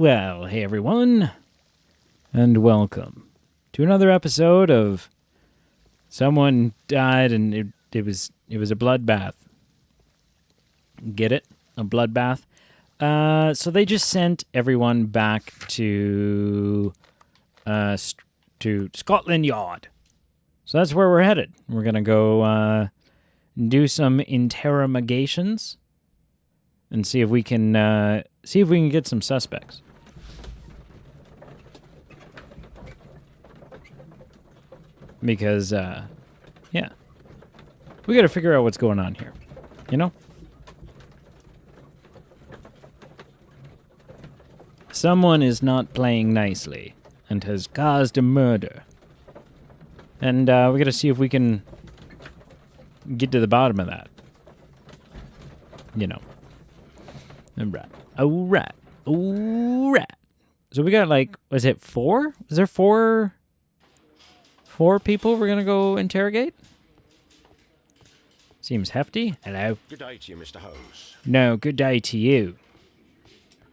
Well, hey everyone, and welcome to another episode of Someone Died and it was a bloodbath. Get it? A bloodbath. So they just sent everyone back to Scotland Yard. So that's where we're headed. We're gonna go do some interrogations and see if we can get some suspects. Because, yeah. We gotta figure out what's going on here. You know? Someone is not playing nicely and has caused a murder. And, we gotta see if we can get to the bottom of that. You know. Alright. So we got, like, was it 4? Was there 4 people we're gonna go interrogate? Seems hefty. Hello. Good day to you, Mr. Holmes. No, good day to you.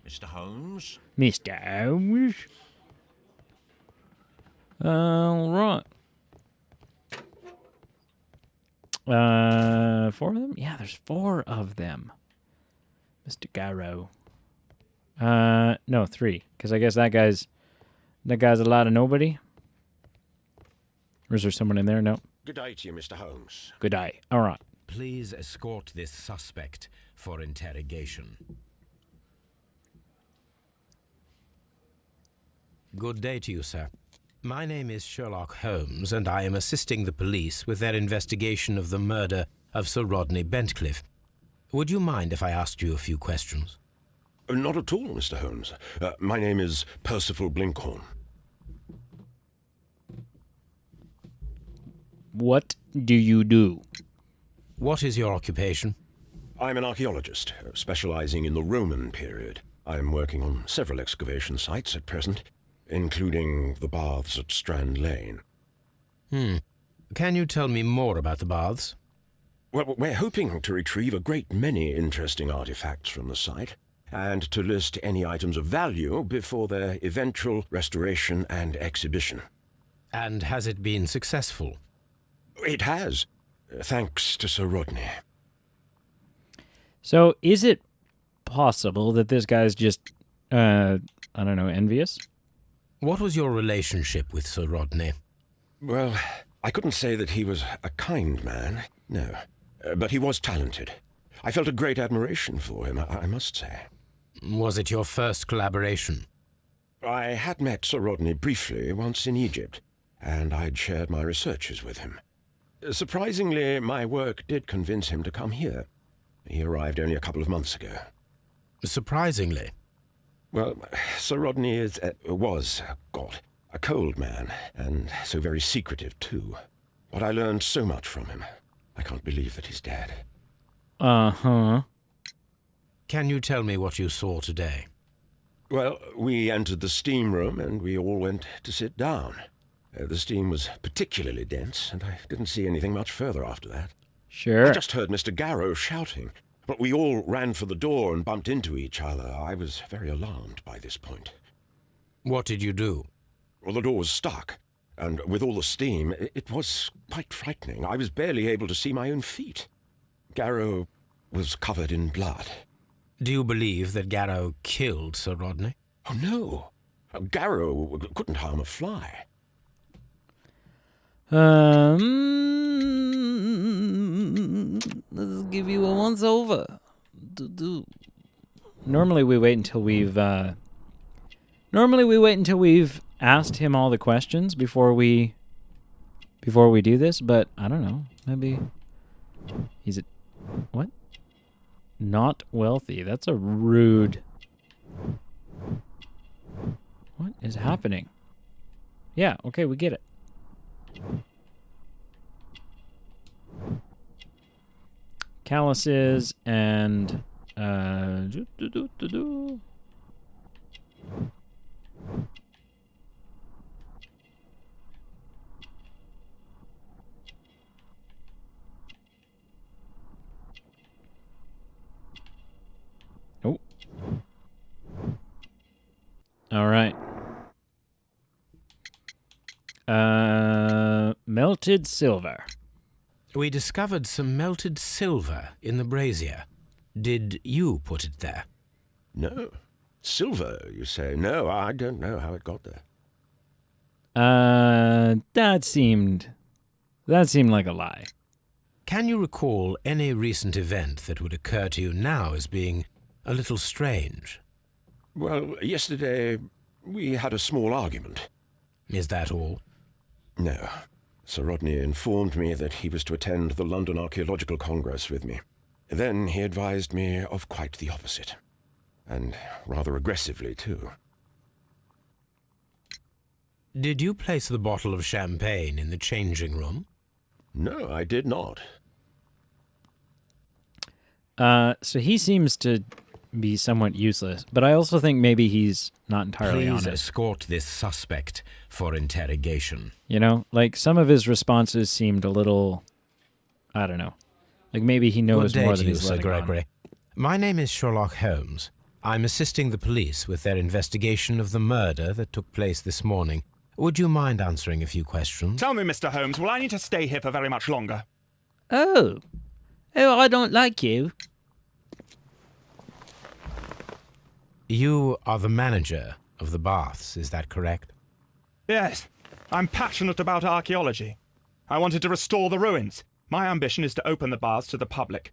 Mr. Holmes? Mr. Holmes. Alright. 4 of them? Yeah, there's 4 of them. Mr. Garrow. No, 3. Because I guess that guy's a lot of nobody. Or is there someone in there? No. Good day to you, Mr. Holmes. Good day. All right. Please escort this suspect for interrogation. Good day to you, sir. My name is Sherlock Holmes, and I am assisting the police with their investigation of the murder of Sir Rodney Bentcliffe. Would you mind if I asked you a few questions? Not at all, Mr. Holmes. My name is Percival Blinkhorn. What do you do? What is your occupation? I'm an archaeologist, specializing in the Roman period. I'm working on several excavation sites at present, including the baths at Strand Lane. Can you tell me more about the baths? Well, we're hoping to retrieve a great many interesting artifacts from the site, and to list any items of value before their eventual restoration and exhibition. And has it been successful? It has, thanks to Sir Rodney. So, is it possible that this guy's just, I don't know, envious? What was your relationship with Sir Rodney? Well, I couldn't say that he was a kind man, no. But he was talented. I felt a great admiration for him, I must say. Was it your first collaboration? I had met Sir Rodney briefly once in Egypt, and I'd shared my researches with him. Surprisingly, my work did convince him to come here. He arrived only a couple of months ago. Surprisingly? Well, Sir Rodney was a cold man, and so very secretive too. But I learned so much from him. I can't believe that he's dead. Uh-huh. Can you tell me what you saw today? Well, we entered the steam room, and we all went to sit down. The steam was particularly dense, and I didn't see anything much further after that. Sure. I just heard Mr. Garrow shouting, but we all ran for the door and bumped into each other. I was very alarmed by this point. What did you do? Well, the door was stuck, and with all the steam, it was quite frightening. I was barely able to see my own feet. Garrow was covered in blood. Do you believe that Garrow killed Sir Rodney? Oh, no. Garrow couldn't harm a fly. Let's give you a once over. Normally we wait until we've asked him all the questions before we do this, but I don't know. Maybe he's what? Not wealthy. That's a rude. What is happening? Yeah, okay, we get it. Calluses and All right. Melted silver. We discovered some melted silver in the brazier. Did you put it there? No. Silver, you say? No, I don't know how it got there. That seemed like a lie. Can you recall any recent event that would occur to you now as being a little strange? Well, yesterday we had a small argument. Is that all? No. Sir Rodney informed me that he was to attend the London Archaeological Congress with me. Then he advised me of quite the opposite. And rather aggressively, too. Did you place the bottle of champagne in the changing room? No, I did not. So he seems to be somewhat useless, but I also think maybe he's not entirely Please honest. escort this suspect for interrogation. You know, like some of his responses seemed a little, I don't know, like maybe he knows Good day more to than you, he's Sir letting on. Gregory. My name is Sherlock Holmes. I'm assisting the police with their investigation of the murder that took place this morning. Would you mind answering a few questions? Tell me, Mr. Holmes, will I need to stay here for very much longer? Oh, I don't like you. You are the manager of the baths, is that correct? Yes, I'm passionate about archaeology. I wanted to restore the ruins. My ambition is to open the baths to the public.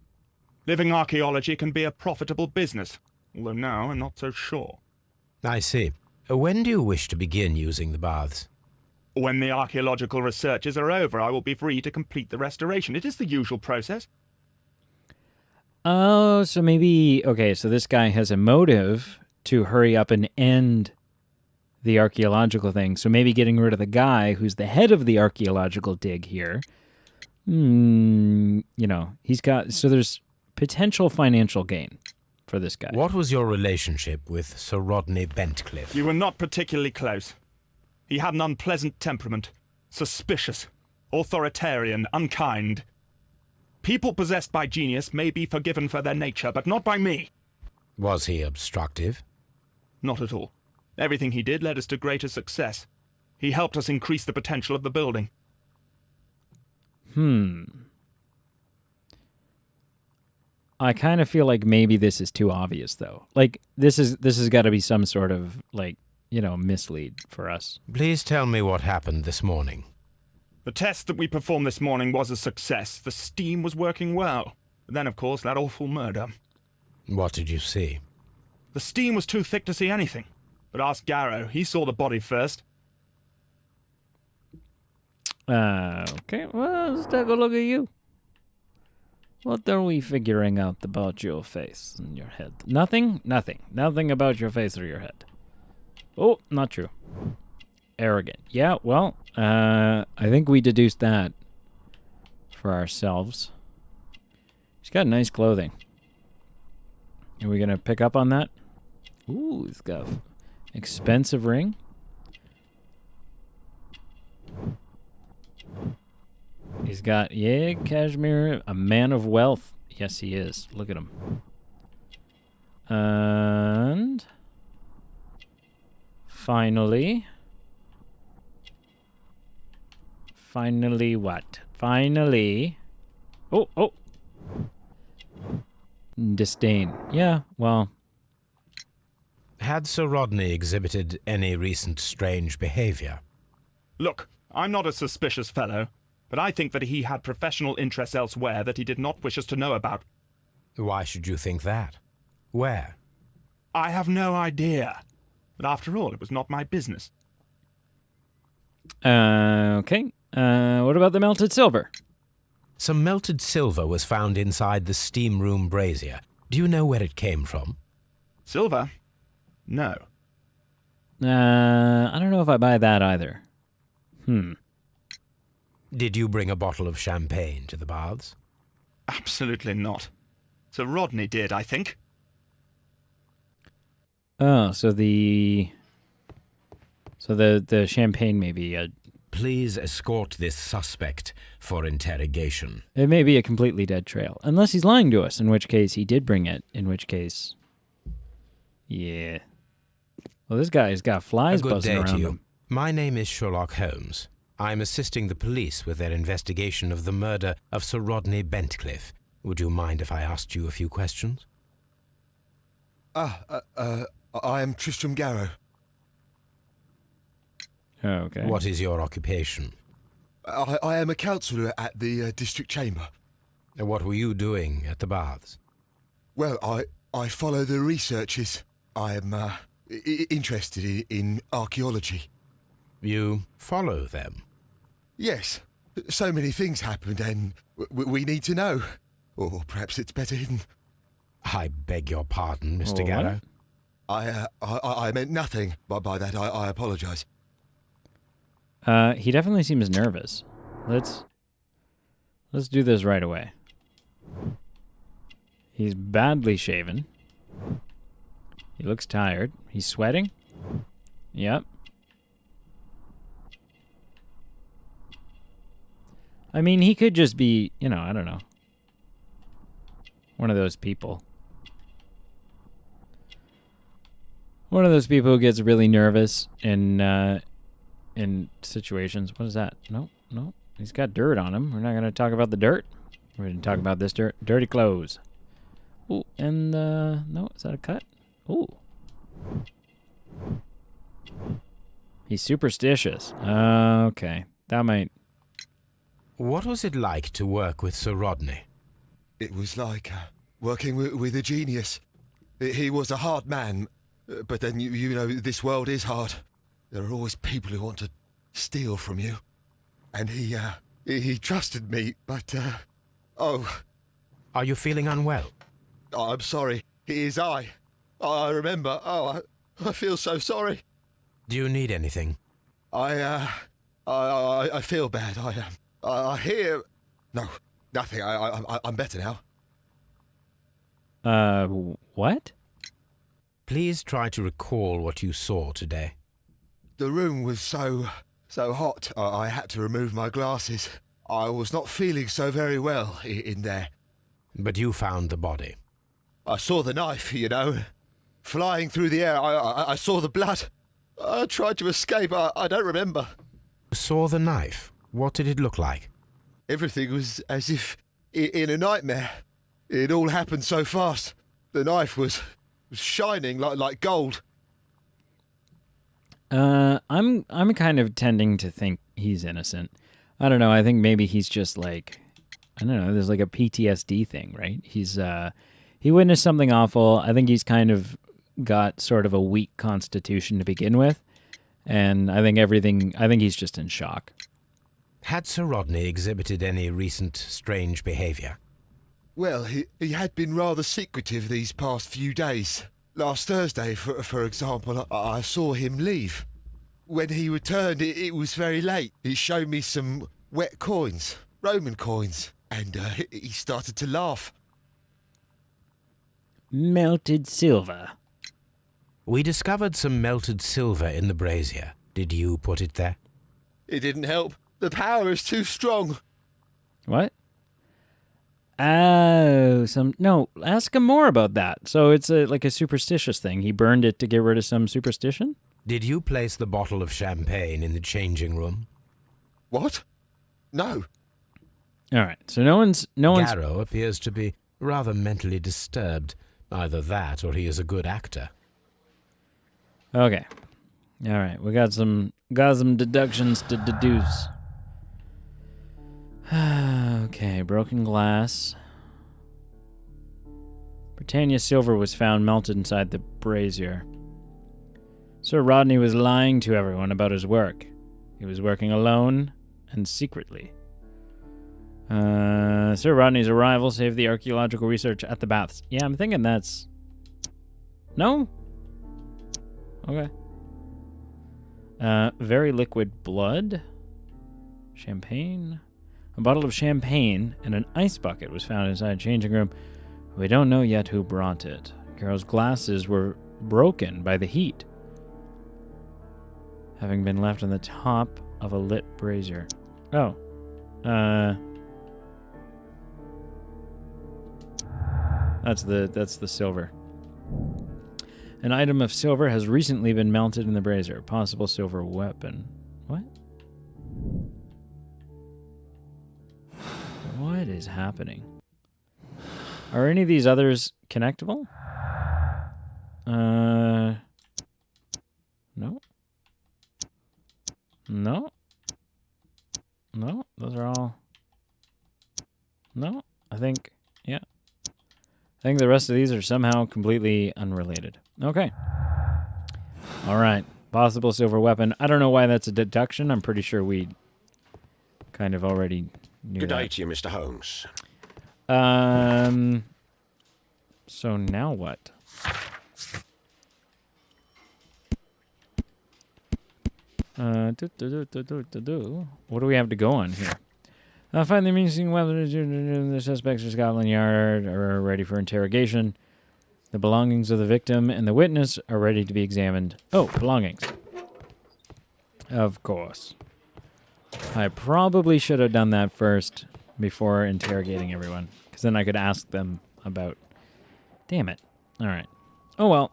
Living archaeology can be a profitable business, although now I'm not so sure. I see. When do you wish to begin using the baths? When the archaeological researches are over, I will be free to complete the restoration. It is the usual process. Oh, so maybe, okay, so this guy has a motive to hurry up and end the archaeological thing. So maybe getting rid of the guy who's the head of the archaeological dig here. You know, he's got, so there's potential financial gain for this guy. What was your relationship with Sir Rodney Bentcliffe? You were not particularly close. He had an unpleasant temperament, suspicious, authoritarian, unkind. People possessed by genius may be forgiven for their nature, but not by me. Was he obstructive? Not at all. Everything he did led us to greater success. He helped us increase the potential of the building. I kind of feel like maybe this is too obvious, though. Like, this has got to be some sort of, like, you know, mislead for us. Please tell me what happened this morning. The test that we performed this morning was a success. The steam was working well. But then, of course, that awful murder. What did you see? The steam was too thick to see anything. But ask Garrow. He saw the body first. Okay, well, let's take a look at you. What are we figuring out about your face and your head? Nothing? Nothing. Nothing about your face or your head. Oh, not true. Arrogant. Yeah, well, I think we deduced that for ourselves. He's got nice clothing. Are we going to pick up on that? Ooh, he's got an expensive ring. He's got, yeah, cashmere, a man of wealth. Yes, he is. Look at him. And finally what? Finally. Oh. Disdain. Yeah, well. Had Sir Rodney exhibited any recent strange behavior? Look, I'm not a suspicious fellow, but I think that he had professional interests elsewhere that he did not wish us to know about. Why should you think that? Where? I have no idea. But after all, it was not my business. Okay. What about the melted silver? Some melted silver was found inside the steam room brazier. Do you know where it came from? Silver? No. I don't know if I buy that either. Did you bring a bottle of champagne to the baths? Absolutely not. Sir Rodney did, I think. Oh, so the champagne may be Please escort this suspect for interrogation. it may be a completely dead trail, unless he's lying to us. In which case he did bring it. In which case, yeah. Well, this guy's got flies A good buzzing day around to you. him. My name is Sherlock Holmes. I'm assisting the police with their investigation of the murder of Sir Rodney Bentcliffe. Would you mind if I asked you a few questions? I am Tristram Garrow. Oh, okay. What is your occupation? I am a councillor at the district chamber. What were you doing at the baths? Well, I follow the researches. I am interested in archaeology. You follow them? Yes, so many things happened and we need to know. Or perhaps it's better hidden. I beg your pardon, Mr. What? Garrow. I meant nothing by that. I apologise. He definitely seems nervous. Let's do this right away. He's badly shaven. He looks tired. He's sweating. Yep. I mean, he could just be, you know, I don't know. One of those people. One of those people who gets really nervous in situations. What is that? No. He's got dirt on him. We're not going to talk about the dirt. We're going to talk about this dirt. Dirty clothes. Ooh, and, no, is that a cut? Ooh. He's superstitious. Okay. That might... What was it like to work with Sir Rodney? It was like working with a genius. He was a hard man, but then, you know, this world is hard. There are always people who want to steal from you. And he trusted me, but, oh... Are you feeling unwell? I'm sorry. It is I. I remember. Oh, I feel so sorry. Do you need anything? I feel bad. I hear... No, nothing. I'm better now. What? Please try to recall what you saw today. The room was so hot, I had to remove my glasses. I was not feeling so very well in there. But you found the body. I saw the knife, you know, flying through the air. I saw the blood. I tried to escape. I don't remember. Saw the knife? What did it look like? Everything was as if in a nightmare. It all happened so fast. The knife was shining like gold. I'm kind of tending to think he's innocent. I don't know. I think maybe he's just like, I don't know. There's like a PTSD thing, right? He witnessed something awful. I think he's kind of got sort of a weak constitution to begin with, and I think he's just in shock. Had Sir Rodney exhibited any recent strange behaviour? Well, he had been rather secretive these past few days. Last Thursday, for example, I saw him leave. When he returned, it was very late. He showed me some wet coins, Roman coins, and he started to laugh. Melted silver. We discovered some melted silver in the brazier. Did you put it there? It didn't help. The power is too strong. What? Oh, no, ask him more about that. So it's like a superstitious thing. He burned it to get rid of some superstition? Did you place the bottle of champagne in the changing room? What? No. All right, so no one's... Garrow appears to be rather mentally disturbed. Either that or he is a good actor. Okay. All right, we got some deductions to deduce. Okay, broken glass. Britannia silver was found melted inside the brazier. Sir Rodney was lying to everyone about his work. He was working alone and secretly. Sir Rodney's arrival saved the archaeological research at the baths. Yeah, I'm thinking that's... No? Okay. Very liquid blood. Champagne. A bottle of champagne and an ice bucket was found inside a changing room. We don't know yet who brought it. Carol's glasses were broken by the heat, having been left on the top of a lit brazier. Oh. That's the silver. An item of silver has recently been melted in the brazier. Possible silver weapon. What? What is happening? Are any of these others connectable? No. No. No, those are all... No, I think... Yeah. I think the rest of these are somehow completely unrelated. Okay. All right. Possible silver weapon. I don't know why that's a deduction. I'm pretty sure we kind of already knew Good that. day to you, Mr. Holmes. So now what? What do we have to go on here? Find the missing weapons. The suspects of Scotland Yard are ready for interrogation. The belongings of the victim and the witness are ready to be examined. Oh, belongings. Of course. I probably should have done that first before interrogating everyone, because then I could ask them about... Damn it. All right. Oh, well.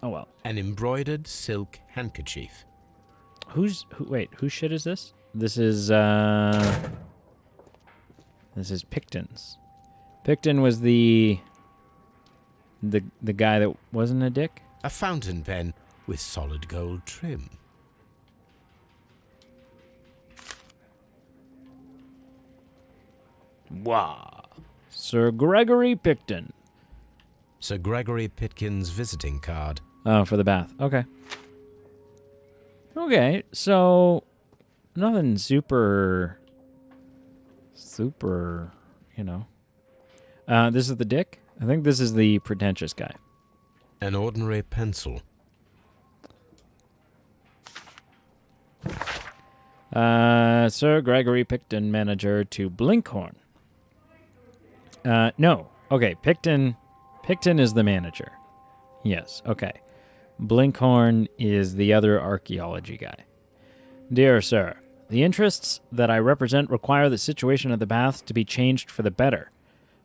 Oh, well. An embroidered silk handkerchief. Wait, whose shit is this? This is Picton's. Picton was the guy that wasn't a dick? A fountain pen with solid gold trim. Wow. Sir Gregory Picton. Sir Gregory Pitkin's visiting card. Oh, for the bath. Okay. Okay, so nothing super, you know. This is the dick? I think this is the pretentious guy. An ordinary pencil. Sir Gregory Picton, manager to Blinkhorn. No. Okay, Picton is the manager. Yes, okay. Blinkhorn is the other archaeology guy. Dear sir, the interests that I represent require the situation of the baths to be changed for the better.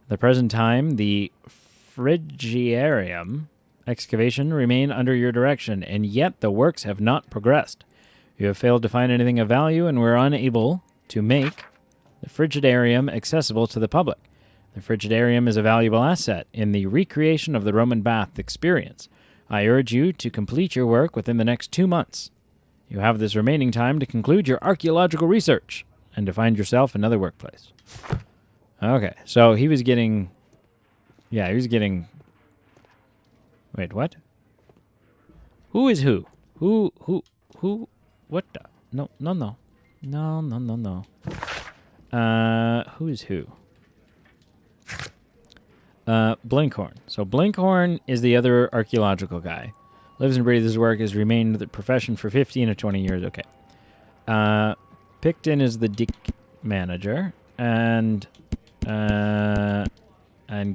At the present time, the Frigidarium excavation remain under your direction, and yet the works have not progressed. You have failed to find anything of value, and we're unable to make the Frigidarium accessible to the public. The Frigidarium is a valuable asset in the recreation of the Roman bath experience. I urge you to complete your work within the next 2 months. You have this remaining time to conclude your archaeological research and to find yourself another workplace. Okay, so he was getting... Yeah, he was getting... Wait, what? Who is who? Who? What the? No. Who is who? Blinkhorn. So Blinkhorn is the other archaeological guy. Lives and breathes his work, has remained the profession for 15 to 20 years. Okay. Picton is the dick manager, and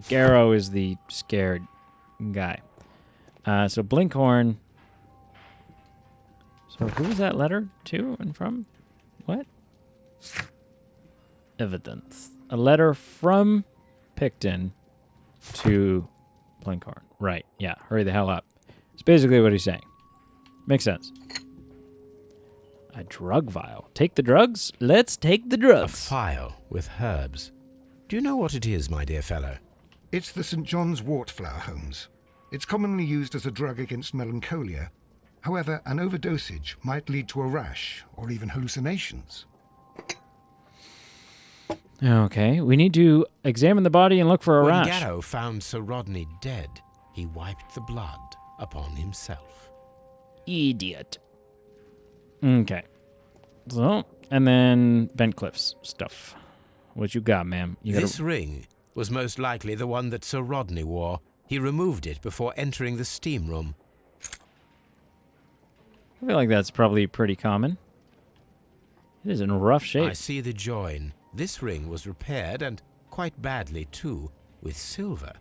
Garrow is the scared guy. So Blinkhorn. So who was that letter to and from? What? Evidence. A letter from Picton to Blinkhorn. Right, yeah. Hurry the hell up. It's basically what he's saying. Makes sense. A drug vial. Take the drugs? Let's take the drugs. A phial with herbs. Do you know what it is, my dear fellow? It's the St. John's wort flower, Holmes. It's commonly used as a drug against melancholia. However, an overdosage might lead to a rash or even hallucinations. Okay, we need to examine the body and look for a When rash. Garrow found Sir Rodney dead, he wiped the blood upon himself. Idiot. Okay. So, and then Bentcliffe's stuff. What you got, ma'am? This ring was most likely the one that Sir Rodney wore. He removed it before entering the steam room. I feel like that's probably pretty common. It is in rough shape. I see the join. This ring was repaired, and quite badly too, with silver.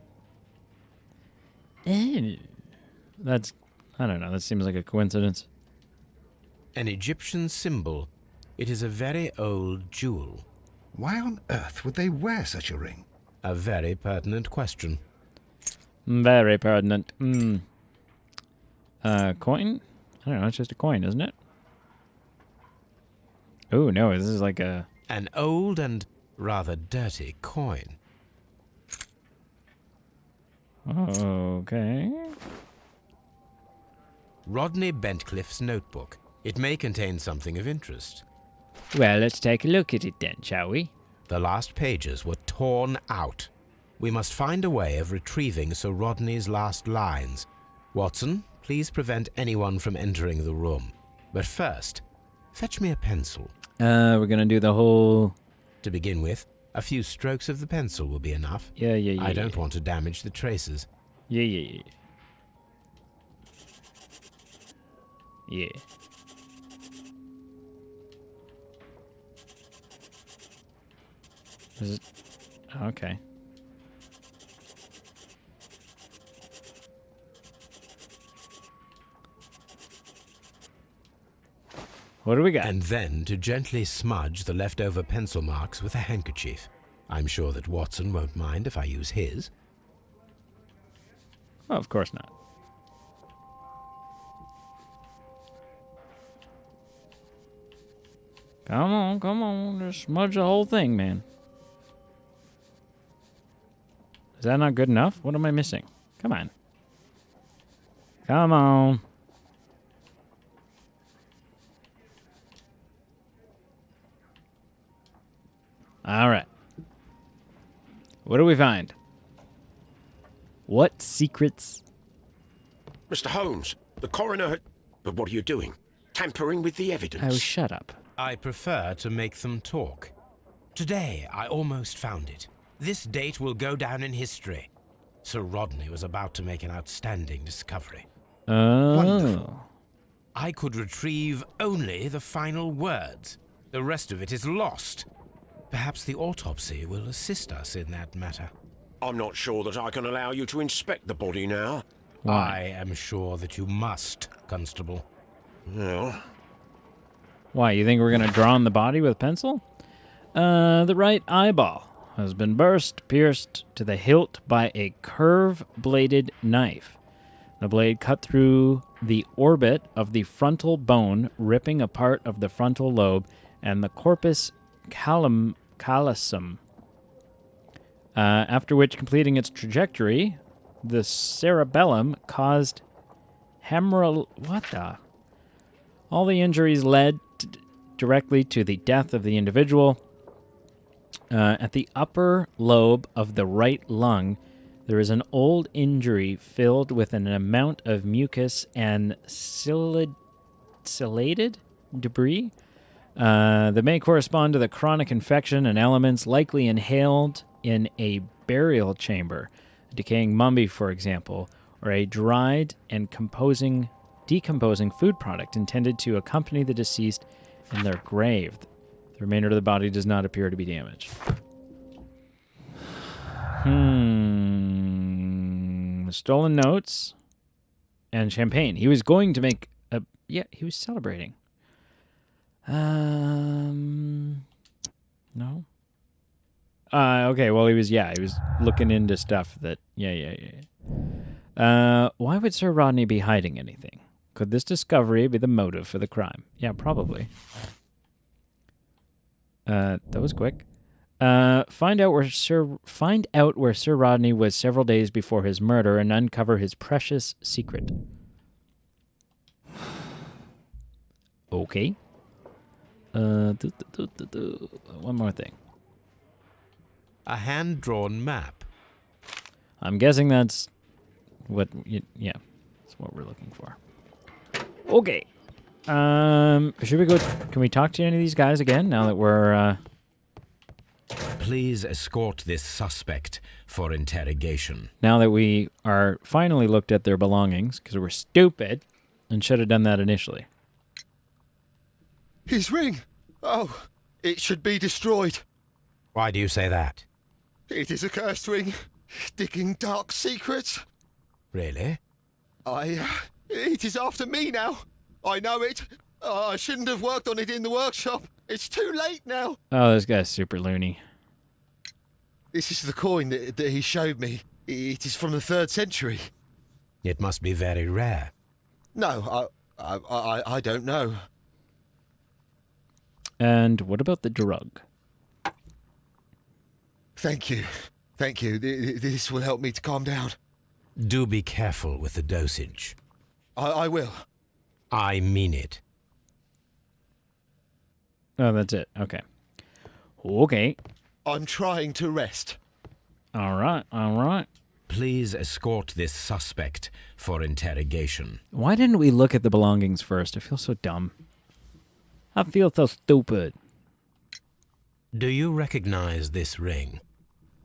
That's, I don't know, that seems like a coincidence. An Egyptian symbol. It is a very old jewel. Why on earth would they wear such a ring? A very pertinent question. Very pertinent. Coin? I don't know, it's just a coin, isn't it? Oh, no, this is like a... An old and rather dirty coin. Okay. Rodney Bentcliffe's notebook. It may contain something of interest. Well, let's take a look at it then, shall we? The last pages were torn out. We must find a way of retrieving Sir Rodney's last lines. Watson, please prevent anyone from entering the room. But first, fetch me a pencil. We're gonna do the whole... To begin with, a few strokes of the pencil will be enough. Yeah. I don't want to damage the traces. Yeah. Yeah. Is it... Okay. What do we got? And then to gently smudge the leftover pencil marks with a handkerchief. I'm sure that Watson won't mind if I use his. Oh, of course not. Come on. Just smudge the whole thing, man. Is that not good enough? What am I missing? Come on. Come on. All right. What do we find? What secrets? Mr. Holmes, the coroner had... But what are you doing? Tampering with the evidence? Oh, shut up. I prefer to make them talk. Today, I almost found it. This date will go down in history. Sir Rodney was about to make an outstanding discovery. Oh. Wonderful. I could retrieve only the final words. The rest of it is lost. Perhaps the autopsy will assist us in that matter. I'm not sure that I can allow you to inspect the body now. Why? I am sure that you must, Constable. Well, Why, you think we're going to draw on the body with a pencil? The right eyeball has been pierced to the hilt by a curve-bladed knife. The blade cut through the orbit of the frontal bone, ripping a part of the frontal lobe and the corpus callosum. After which, completing its trajectory, the cerebellum caused What the? All the injuries led directly to the death of the individual. At the upper lobe of the right lung, there is an old injury filled with an amount of mucus and silated debris that may correspond to the chronic infection and elements likely inhaled in a burial chamber, a decaying mummy, for example, or a dried and decomposing food product intended to accompany the deceased in their grave. The remainder of the body does not appear to be damaged. Stolen notes and champagne. He was going to make a... Yeah, he was celebrating. No. Okay, well, he was looking into stuff that... Yeah. Why would Sir Rodney be hiding anything? Could this discovery be the motive for the crime? Yeah, probably. That was quick. Find out where Sir Rodney was several days before his murder and uncover his precious secret. Okay. One more thing. A hand-drawn map. I'm guessing that's what. That's what we're looking for. Okay. Should we go? Can we talk to any of these guys again now that we're? Please escort this suspect for interrogation. Now that we are finally looked at their belongings, because we're stupid and should have done that initially. His ring! Oh, it should be destroyed. Why do you say that? It is a cursed ring, digging dark secrets. Really? It is after me now. I know it. I shouldn't have worked on it in the workshop. It's too late now. Oh, this guy's super loony. This is the coin that he showed me. It is from the 3rd century. It must be very rare. No, I don't know. And what about the drug? Thank you. Thank you. This will help me to calm down. Do be careful with the dosage. I will. I mean it. Oh, that's it. Okay. Okay. I'm trying to rest. All right. All right. Please escort this suspect for interrogation. Why didn't we look at the belongings first? I feel so dumb. I feel so stupid. Do you recognize this ring?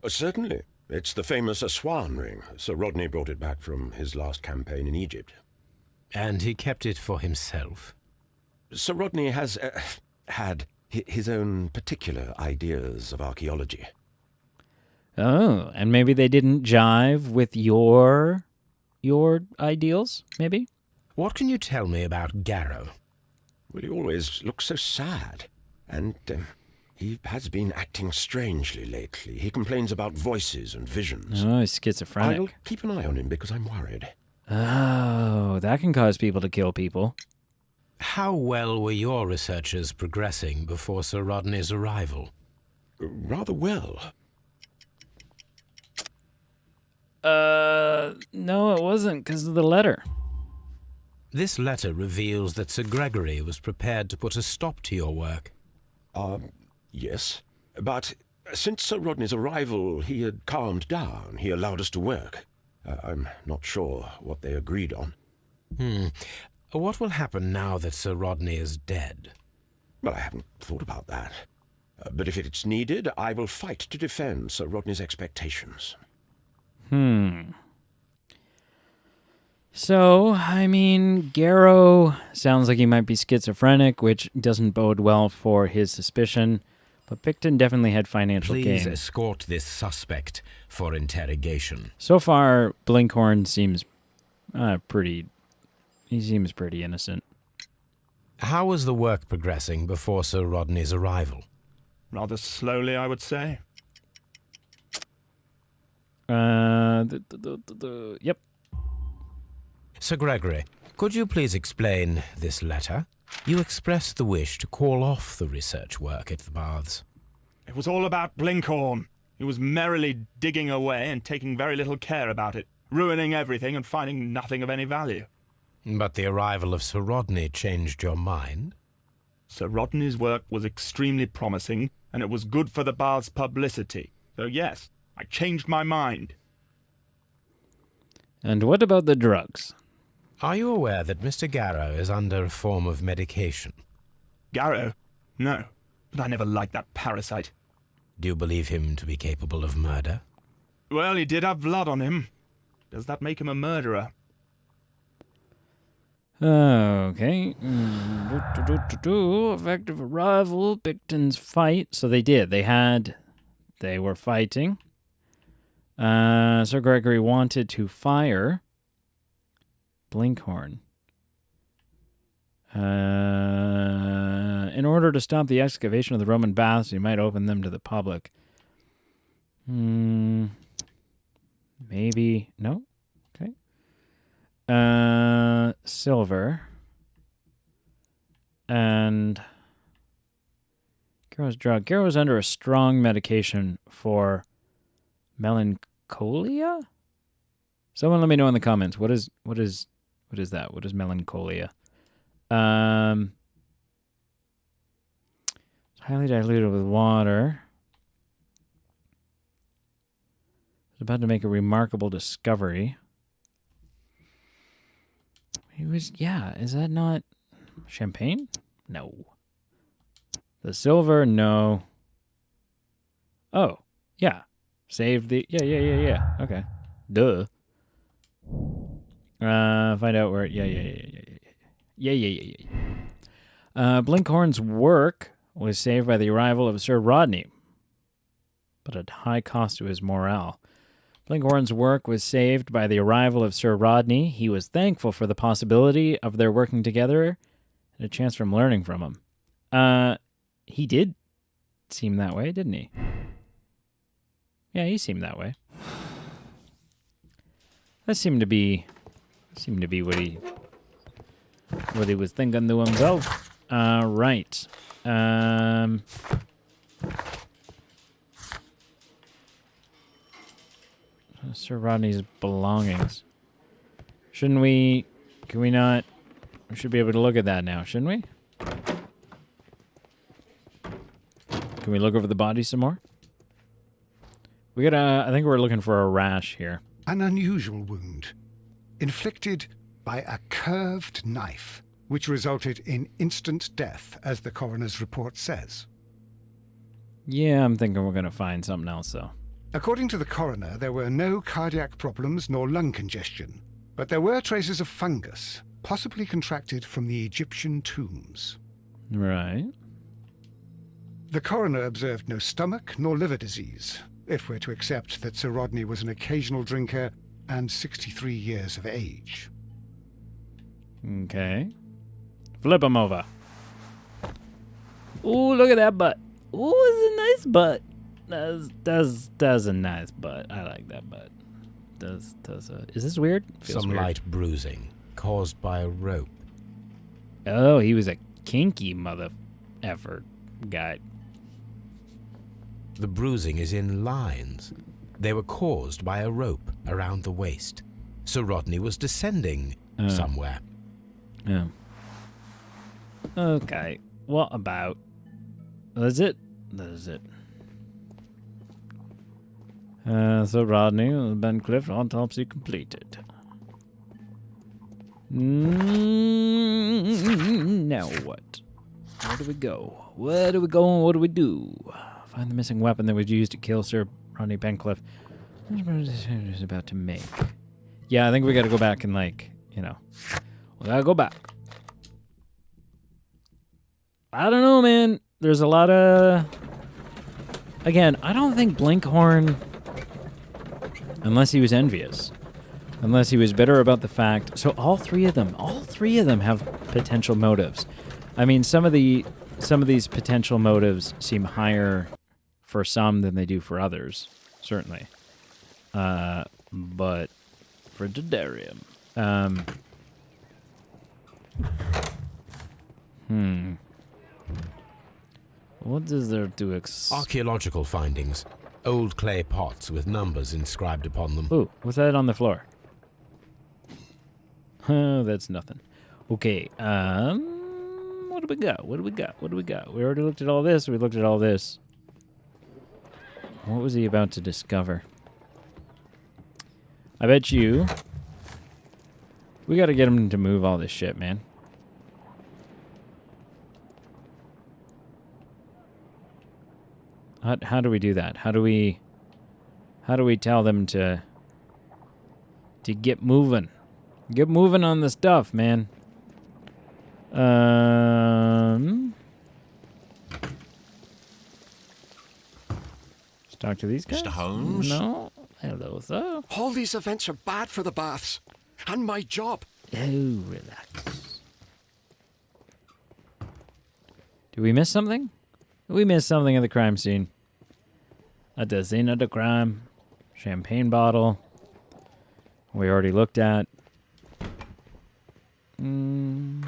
Certainly. It's the famous Aswan ring. Sir Rodney brought it back from his last campaign in Egypt. And he kept it for himself? Sir Rodney has had his own particular ideas of archaeology. Oh, and maybe they didn't jive with your ideals, maybe? What can you tell me about Garrow? Well, he always looks so sad. And he has been acting strangely lately. He complains about voices and visions. Oh, he's schizophrenic. I'll keep an eye on him because I'm worried. Oh, that can cause people to kill people. How well were your researchers progressing before Sir Rodney's arrival? Rather well. No, it wasn't because of the letter. This letter reveals that Sir Gregory was prepared to put a stop to your work. Yes. But since Sir Rodney's arrival, he had calmed down. He allowed us to work. I'm not sure what they agreed on. What will happen now that Sir Rodney is dead? Well, I haven't thought about that. But if it's needed, I will fight to defend Sir Rodney's expectations. So, I mean, Garrow sounds like he might be schizophrenic, which doesn't bode well for his suspicion. But Picton definitely had financial gain. Please escort this suspect for interrogation. So far, Blinkhorn seems pretty... He seems pretty innocent. How was the work progressing before Sir Rodney's arrival? Rather slowly, I would say. Yep. Sir Gregory, could you please explain this letter? You expressed the wish to call off the research work at the baths. It was all about Blinkhorn. He was merrily digging away and taking very little care about it, ruining everything and finding nothing of any value. But the arrival of Sir Rodney changed your mind? Sir Rodney's work was extremely promising, and it was good for the bath's publicity. So yes, I changed my mind. And what about the drugs? Are you aware that Mr. Garrow is under a form of medication? Garrow? No, but I never liked that parasite. Do you believe him to be capable of murder? Well, he did have blood on him. Does that make him a murderer? Okay. Effective arrival, Picton's fight. So they did. They were fighting. Sir Gregory wanted to fire Blinkhorn. In order to stop the excavation of the Roman baths, he might open them to the public. Maybe. No? Okay. Silver. And Garrow's drug. Garrow's under a strong medication for melancholia? Someone let me know in the comments. What is that? What is melancholia? Highly diluted with water. He's about to make a remarkable discovery. Is that not champagne? No. The silver, no. Oh, yeah. Save the... Yeah. Okay. Duh. Find out where... Yeah. Blinkhorn's work was saved by the arrival of Sir Rodney, but at high cost to his morale. Blinkhorn's work was saved by the arrival of Sir Rodney. He was thankful for the possibility of their working together and a chance from learning from him. He did seem that way, didn't he? Yeah, he seemed that way. That seemed to be what he what he was thinking to himself. Right. Sir Rodney's belongings. Shouldn't we... Can we not... We should be able to look at that now, shouldn't we? Can we look over the body some more? We gotta... I think we're looking for a rash here. An unusual wound, inflicted by a curved knife, which resulted in instant death, as the coroner's report says. Yeah, I'm thinking we're gonna find something else, though. According to the coroner, there were no cardiac problems nor lung congestion, but there were traces of fungus, possibly contracted from the Egyptian tombs. Right. The coroner observed no stomach nor liver disease, if we're to accept that Sir Rodney was an occasional drinker and 63 years of age. Okay. Flip him over. Ooh, look at that butt. Ooh, it's a nice butt. That's a nice butt. I like that butt. Is this weird? Feels Some weird. light bruising caused by a rope. Oh, he was a kinky mother effort guy. The bruising is in lines. They were caused by a rope around the waist. Sir Rodney was descending somewhere. Yeah. Okay. What about? That's it. That is it. So Rodney, Bencliffe, autopsy completed. Now what? Where do we go? Where do we go and what do we do? Find the missing weapon that was used to kill Sir Rodney Bencliffe. Is about to make. Yeah, I think we gotta go back and, like, you know. We gotta go back. I don't know, man. There's a lot of... Again, I don't think Blinkhorn... Unless he was envious. Unless he was bitter about the fact... So all three of them have potential motives. I mean, some of these potential motives seem higher for some than they do for others, certainly. But for Dedarium... What is there to Archaeological findings. Old clay pots with numbers inscribed upon them. Ooh, what's that on the floor? That's nothing. Okay, what do we got? What do we got? What do we got? We already looked at all this. We looked at all this. What was he about to discover? I bet you... We gotta get him to move all this shit, man. How do we do that? How do we tell them to get moving? Get moving on the stuff, man. Let's talk to these guys. Mr. Holmes? No. Hello, sir. All these events are bad for the baths. And my job. Oh, relax. Did we miss something? We missed something at the crime scene. At the scene of the crime. Champagne bottle. We already looked at. Oh.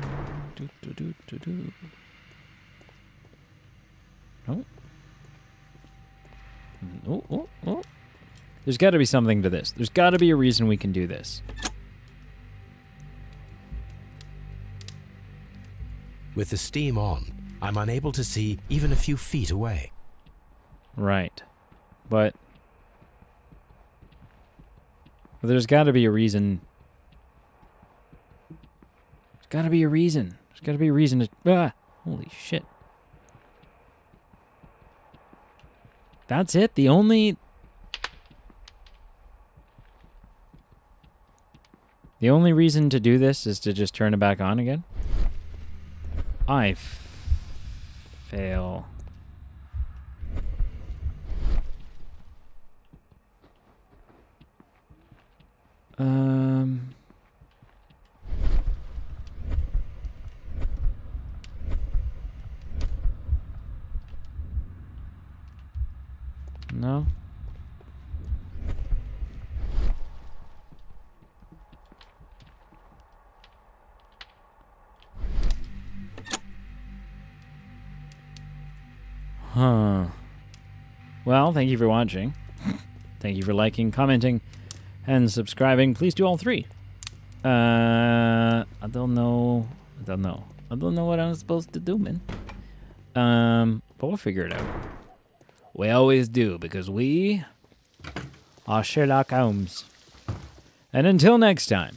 There's got to be something to this. There's got to be a reason we can do this. With the steam on, I'm unable to see even a few feet away. Right. But there's got to be a reason. There's got to be a reason. There's got to be a reason to... Ah! Holy shit. That's it? The only reason to do this is to just turn it back on again? I fail. No. Huh. Well, thank you for watching. Thank you for liking, commenting, and subscribing. Please do all three. I don't know what I'm supposed to do, man. But we'll figure it out. We always do, because we are Sherlock Holmes. And until next time.